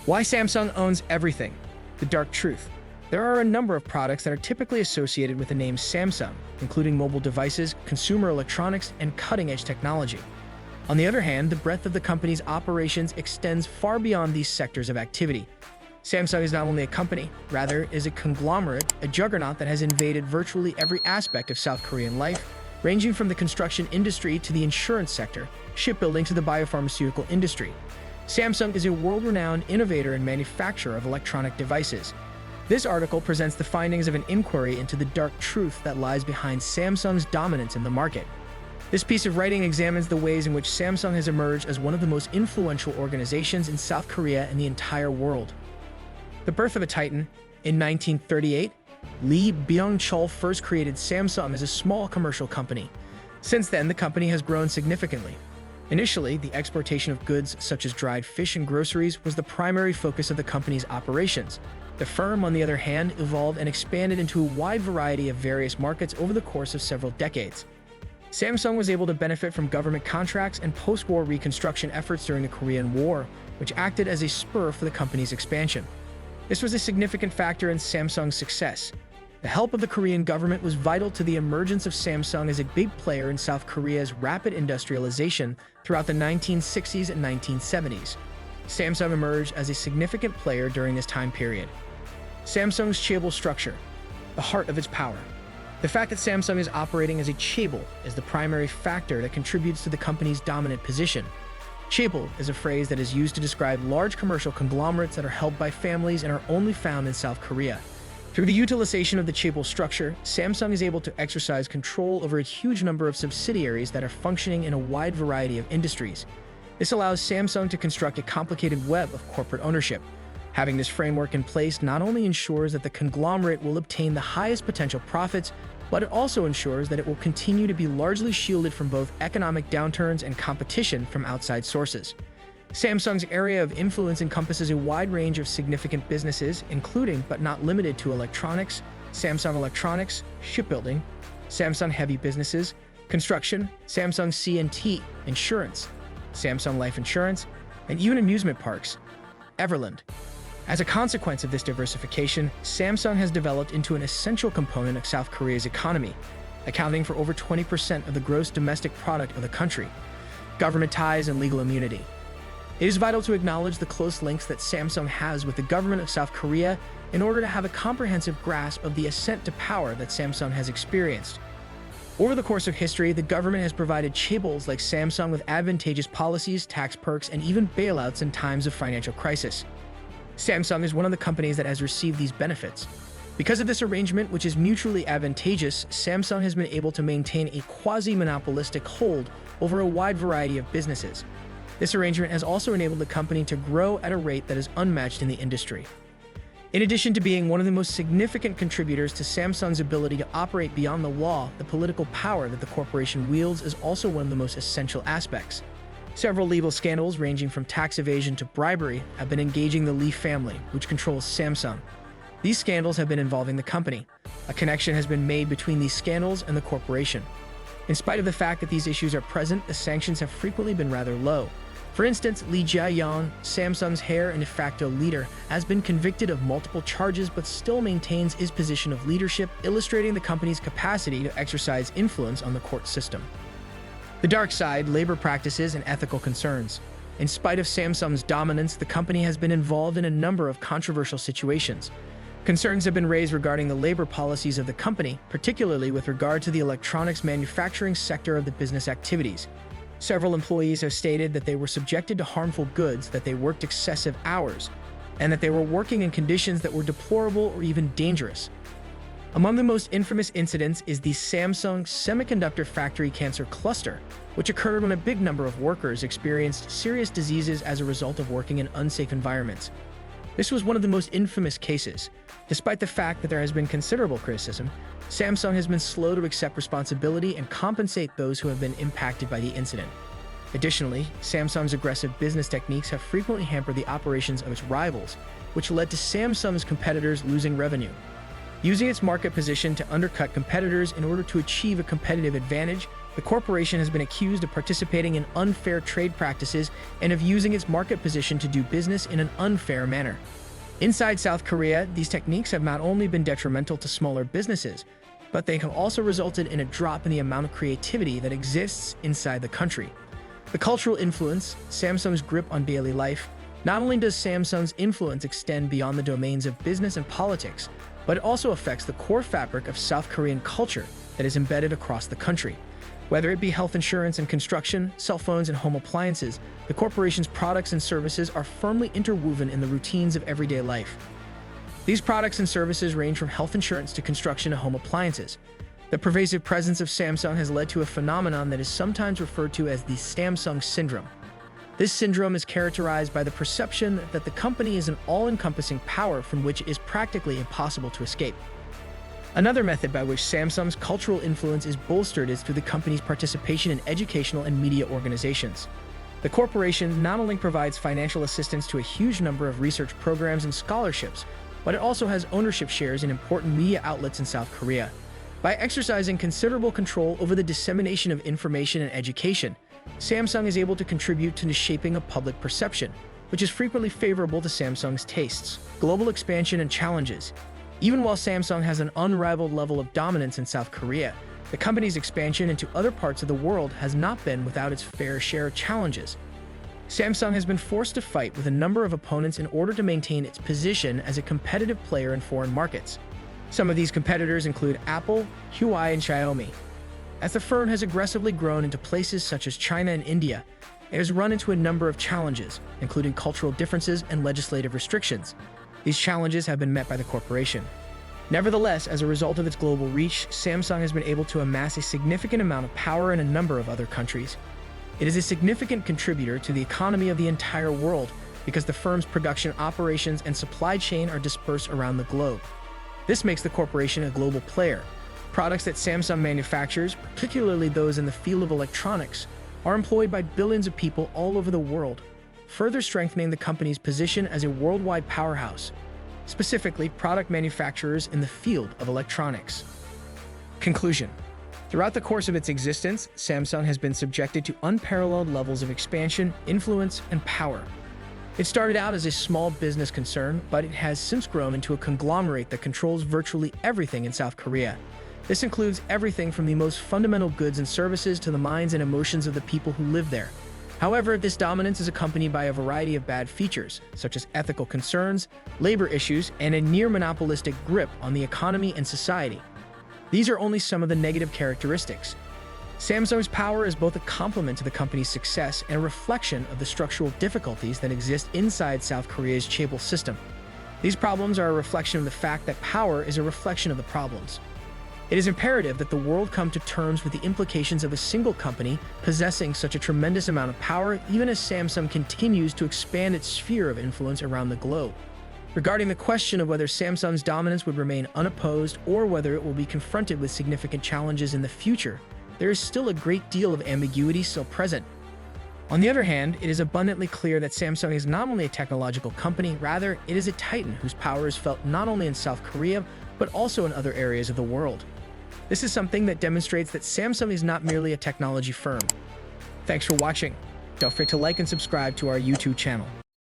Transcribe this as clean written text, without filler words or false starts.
Why Samsung owns everything. The dark truth. There are a number of products that are typically associated with the name Samsung, including mobile devices, consumer electronics, and cutting-edge technology. On the other hand, the breadth of the company's operations extends far beyond these sectors of activity. Samsung is not only a company, rather is a conglomerate, a juggernaut that has invaded virtually every aspect of South Korean life, ranging from the construction industry to the insurance sector, shipbuilding to the biopharmaceutical industry. Samsung is a world-renowned innovator and manufacturer of electronic devices. This article presents the findings of an inquiry into the dark truth that lies behind Samsung's dominance in the market. This piece of writing examines the ways in which Samsung has emerged as one of the most influential organizations in South Korea and the entire world. The birth of a titan. In 1938, Lee Byung-chul first created Samsung as a small commercial company. Since then, the company has grown significantly. Initially, the exportation of goods such as dried fish and groceries was the primary focus of the company's operations. The firm, on the other hand, evolved and expanded into a wide variety of various markets over the course of several decades. Samsung was able to benefit from government contracts and post-war reconstruction efforts during the Korean War, which acted as a spur for the company's expansion. This was a significant factor in Samsung's success. The help of the Korean government was vital to the emergence of Samsung as a big player in South Korea's rapid industrialization throughout the 1960s and 1970s. Samsung emerged as a significant player during this time period. Samsung's chaebol structure, the heart of its power. The fact that Samsung is operating as a chaebol is the primary factor that contributes to the company's dominant position. Chaebol is a phrase that is used to describe large commercial conglomerates that are held by families and are only found in South Korea. Through the utilization of the chaebol structure, Samsung is able to exercise control over a huge number of subsidiaries that are functioning in a wide variety of industries. This allows Samsung to construct a complicated web of corporate ownership. Having this framework in place not only ensures that the conglomerate will obtain the highest potential profits, but it also ensures that it will continue to be largely shielded from both economic downturns and competition from outside sources. Samsung's area of influence encompasses a wide range of significant businesses, including but not limited to electronics, Samsung Electronics, shipbuilding, Samsung Heavy Businesses, construction, Samsung C&T, insurance, Samsung Life Insurance, and even amusement parks. Everland. As a consequence of this diversification, Samsung has developed into an essential component of South Korea's economy, accounting for over 20% of the gross domestic product of the country. Government ties and legal immunity. It is vital to acknowledge the close links that Samsung has with the government of South Korea in order to have a comprehensive grasp of the ascent to power that Samsung has experienced. Over the course of history, the government has provided chaebols like Samsung with advantageous policies, tax perks, and even bailouts in times of financial crisis. Samsung is one of the companies that has received these benefits. Because of this arrangement, which is mutually advantageous, Samsung has been able to maintain a quasi-monopolistic hold over a wide variety of businesses. This arrangement has also enabled the company to grow at a rate that is unmatched in the industry. In addition to being one of the most significant contributors to Samsung's ability to operate beyond the law, the political power that the corporation wields is also one of the most essential aspects. Several legal scandals ranging from tax evasion to bribery have been engaging the Lee family, which controls Samsung. These scandals have been involving the company. A connection has been made between these scandals and the corporation. In spite of the fact that these issues are present, the sanctions have frequently been rather low. For instance, Lee Jae-yong, Samsung's heir and de facto leader, has been convicted of multiple charges but still maintains his position of leadership, illustrating the company's capacity to exercise influence on the court system. The dark side, labor practices, and ethical concerns. In spite of Samsung's dominance, the company has been involved in a number of controversial situations. Concerns have been raised regarding the labor policies of the company, particularly with regard to the electronics manufacturing sector of the business activities. Several employees have stated that they were subjected to harmful goods, that they worked excessive hours, and that they were working in conditions that were deplorable or even dangerous. Among the most infamous incidents is the Samsung semiconductor factory cancer cluster, which occurred when a big number of workers experienced serious diseases as a result of working in unsafe environments. This was one of the most infamous cases. Despite the fact that there has been considerable criticism, Samsung has been slow to accept responsibility and compensate those who have been impacted by the incident. Additionally, Samsung's aggressive business techniques have frequently hampered the operations of its rivals, which led to Samsung's competitors losing revenue. Using its market position to undercut competitors in order to achieve a competitive advantage, The corporation has been accused of participating in unfair trade practices and of using its market position to do business in an unfair manner. Inside South Korea, these techniques have not only been detrimental to smaller businesses, but they have also resulted in a drop in the amount of creativity that exists inside the country. The cultural influence, Samsung's grip on daily life. Not only does Samsung's influence extend beyond the domains of business and politics, but it also affects the core fabric of South Korean culture that is embedded across the country. Whether it be health insurance and construction, cell phones and home appliances, the corporation's products and services are firmly interwoven in the routines of everyday life. These products and services range from health insurance to construction to home appliances. The pervasive presence of Samsung has led to a phenomenon that is sometimes referred to as the Samsung syndrome. This syndrome is characterized by the perception that the company is an all-encompassing power from which it is practically impossible to escape. Another method by which Samsung's cultural influence is bolstered is through the company's participation in educational and media organizations. The corporation not only provides financial assistance to a huge number of research programs and scholarships, but it also has ownership shares in important media outlets in South Korea. By exercising considerable control over the dissemination of information and education, Samsung is able to contribute to the shaping of public perception, which is frequently favorable to Samsung's tastes. Global expansion and challenges. Even while Samsung has an unrivaled level of dominance in South Korea, the company's expansion into other parts of the world has not been without its fair share of challenges. Samsung has been forced to fight with a number of opponents in order to maintain its position as a competitive player in foreign markets. Some of these competitors include Apple, Huawei, and Xiaomi. As the firm has aggressively grown into places such as China and India, it has run into a number of challenges, including cultural differences and legislative restrictions. These challenges have been met by the corporation. Nevertheless, as a result of its global reach, Samsung has been able to amass a significant amount of power in a number of other countries. It is a significant contributor to the economy of the entire world because the firm's production operations and supply chain are dispersed around the globe. This makes the corporation a global player. Products that Samsung manufactures, particularly those in the field of electronics, are employed by billions of people all over the world, further strengthening the company's position as a worldwide powerhouse, specifically product manufacturers in the field of electronics. Conclusion. Throughout the course of its existence, Samsung has been subjected to unparalleled levels of expansion, influence, and power. It started out as a small business concern, but it has since grown into a conglomerate that controls virtually everything in South Korea. This includes everything from the most fundamental goods and services to the minds and emotions of the people who live there. However, this dominance is accompanied by a variety of bad features, such as ethical concerns, labor issues, and a near-monopolistic grip on the economy and society. These are only some of the negative characteristics. Samsung's power is both a complement to the company's success and a reflection of the structural difficulties that exist inside South Korea's chaebol system. These problems are a reflection of the fact that power is a reflection of the problems. It is imperative that the world come to terms with the implications of a single company possessing such a tremendous amount of power, even as Samsung continues to expand its sphere of influence around the globe. Regarding the question of whether Samsung's dominance would remain unopposed or whether it will be confronted with significant challenges in the future, there is still a great deal of ambiguity still present. On the other hand, it is abundantly clear that Samsung is not only a technological company, rather, it is a titan whose power is felt not only in South Korea, but also in other areas of the world. This is something that demonstrates that Samsung is not merely a technology firm. Thanks for watching. Don't forget to like and subscribe to our YouTube channel.